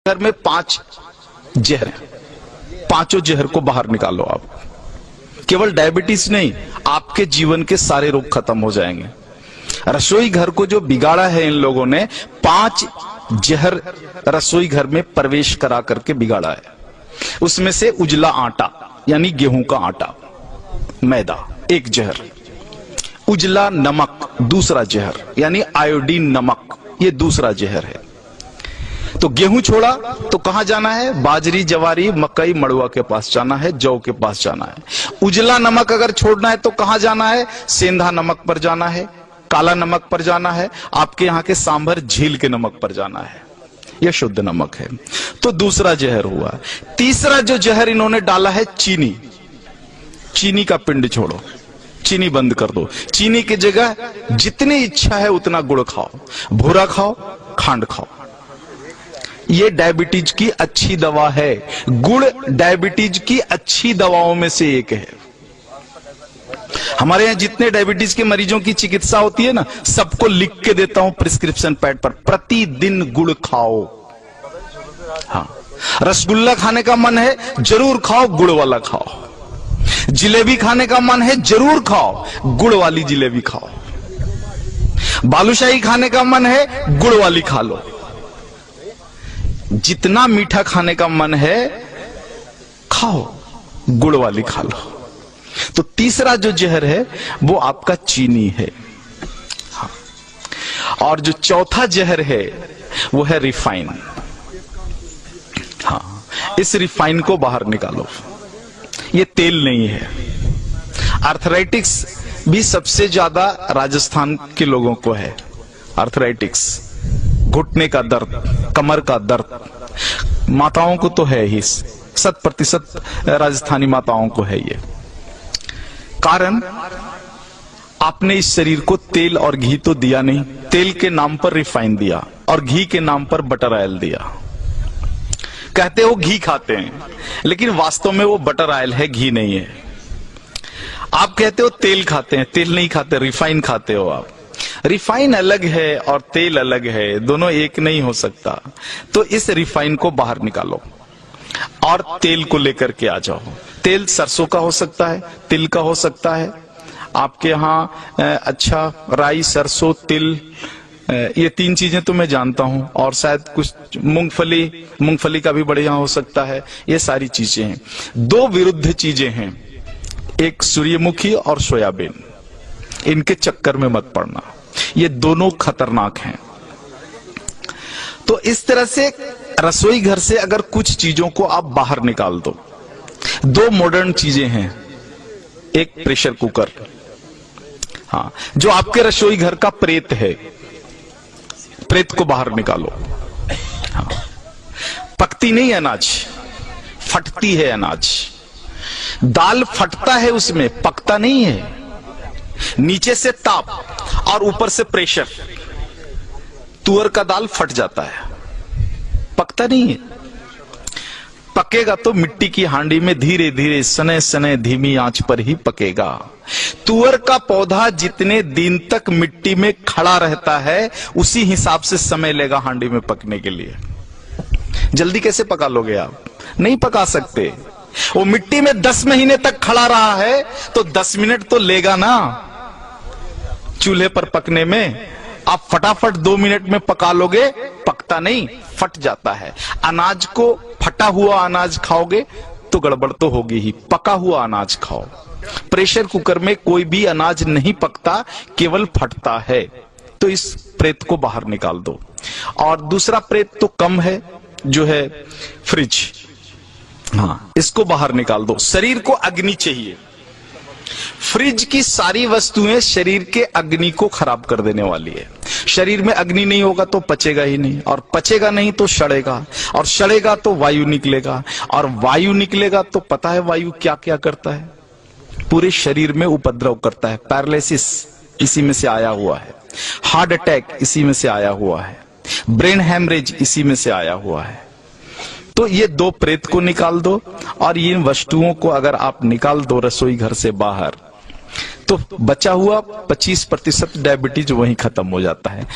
घर में 5 जहर हैं, पांचों जहर को बाहर निकालो आप। केवल डायबिटीज नहीं, आपके जीवन के सारे रोग खत्म हो जाएंगे। रसोई घर को जो बिगाड़ा है इन लोगों ने, 5 जहर रसोई घर में प्रवेश करा करके बिगाड़ा है। उसमें से उजला आटा यानी गेहूं का आटा, मैदा एक जहर, उजला नमक दूसरा जहर यानी आयोडीन नमक, ये दूसरा जहर है। तो गेहूं छोड़ा तो कहां जाना है? बाजरी, जवारी, मकई, मड़ुआ के पास जाना है, जौ के पास जाना है। उजला नमक अगर छोड़ना है तो कहां जाना है? सेंधा नमक पर जाना है, काला नमक पर जाना है, आपके यहां के सांभर झील के नमक पर जाना है। यह शुद्ध नमक है। तो दूसरा जहर हुआ। तीसरा जो जहर इन्होंने डाला है चीनी। चीनी का पिंड छोड़ो, चीनी बंद कर दो। चीनी की जगह जितनी इच्छा है उतना गुड़ खाओ, भूरा खाओ, खांड खाओ। ये डायबिटीज की अच्छी दवा है। गुड़ डायबिटीज की अच्छी दवाओं में से एक है। हमारे यहां जितने डायबिटीज के मरीजों की चिकित्सा होती है ना, सबको लिख के देता हूं प्रिस्क्रिप्शन पैड पर, प्रतिदिन गुड़ खाओ। हाँ, रसगुल्ला खाने का मन है जरूर खाओ, गुड़ वाला खाओ। जिलेबी खाने का मन है जरूर खाओ, गुड़ वाली जिलेबी खाओ। बालूशाही खाने का मन है, गुड़ वाली खा लो। जितना मीठा खाने का मन है खाओ, गुड़ वाली खा लो। तो तीसरा जो जहर है वो आपका चीनी है। हाँ। और जो चौथा जहर है वो है रिफाइन। हाँ, इस रिफाइन को बाहर निकालो। ये तेल नहीं है। आर्थराइटिक्स भी सबसे ज्यादा राजस्थान के लोगों को है। आर्थराइटिक्स, घुटने का दर्द, कमर का दर्द, माताओं को तो है ही, 100% राजस्थानी माताओं को है ये। कारण आपने इस शरीर को तेल और घी तो दिया नहीं, तेल के नाम पर रिफाइन दिया और घी के नाम पर बटर ऑयल दिया। कहते हो घी खाते हैं, लेकिन वास्तव में वो बटर ऑयल है, घी नहीं है। आप कहते हो तेल खाते हैं, तेल नहीं खाते, रिफाइन खाते हो आप। रिफाइन अलग है और तेल अलग है, दोनों एक नहीं हो सकता। तो इस रिफाइन को बाहर निकालो और तेल को लेकर के आ जाओ। तेल सरसों का हो सकता है, तिल का हो सकता है। आपके यहाँ अच्छा राई, सरसों, तिल, ये 3 चीजें तो मैं जानता हूं, और शायद कुछ मूंगफली का भी बढ़िया हो सकता है। ये सारी चीजें हैं। 2 विरुद्ध चीजें हैं, एक सूर्यमुखी और सोयाबीन। इनके चक्कर में मत पड़ना, ये दोनों खतरनाक हैं। तो इस तरह से रसोई घर से अगर कुछ चीजों को आप बाहर निकाल दो। 2 मॉडर्न चीजें हैं, एक प्रेशर कुकर, हाँ, जो आपके रसोई घर का प्रेत है, प्रेत को बाहर निकालो। हाँ, पकती नहीं अनाज, फटती है अनाज। दाल फटता है उसमें, पकता नहीं है। नीचे से ताप और ऊपर से प्रेशर, तुअर का दाल फट जाता है, पकता नहीं है। पकेगा तो मिट्टी की हांडी में धीरे धीरे, सने सने, धीमी आंच पर ही पकेगा। तुअर का पौधा जितने दिन तक मिट्टी में खड़ा रहता है, उसी हिसाब से समय लेगा हांडी में पकने के लिए। जल्दी कैसे पका लोगे आप? नहीं पका सकते। वो मिट्टी में 10 महीने तक खड़ा रहा है तो 10 मिनट तो लेगा ना चूल्हे पर पकने में। आप फटाफट 2 मिनट में पका लोगे, पकता नहीं, फट जाता है। अनाज को, फटा हुआ अनाज खाओगे तो गड़बड़ तो होगी ही, पका हुआ अनाज खाओ। प्रेशर कुकर में कोई भी अनाज नहीं पकता, केवल फटता है। तो इस प्रेत को बाहर निकाल दो। और दूसरा प्रेत तो कम है, जो है फ्रिज, हाँ, इसको बाहर निकाल दो। शरीर को अग्नि चाहिए। फ्रिज की सारी वस्तुएं शरीर के अग्नि को खराब कर देने वाली है। शरीर में अग्नि नहीं होगा तो पचेगा ही नहीं, और पचेगा नहीं तो सड़ेगा, और सड़ेगा तो वायु निकलेगा, और वायु निकलेगा तो पता है वायु क्या क्या करता है? पूरे शरीर में उपद्रव करता है। पैरालिसिस इसी में से आया हुआ है, हार्ट अटैक इसी में से आया हुआ है, ब्रेन हैमरेज इसी में से आया हुआ है। तो ये 2 प्रेत को निकाल दो, और इन वस्तुओं को अगर आप निकाल दो रसोई घर से बाहर, तो बचा हुआ 25% डायबिटीज वहीं खत्म हो जाता है।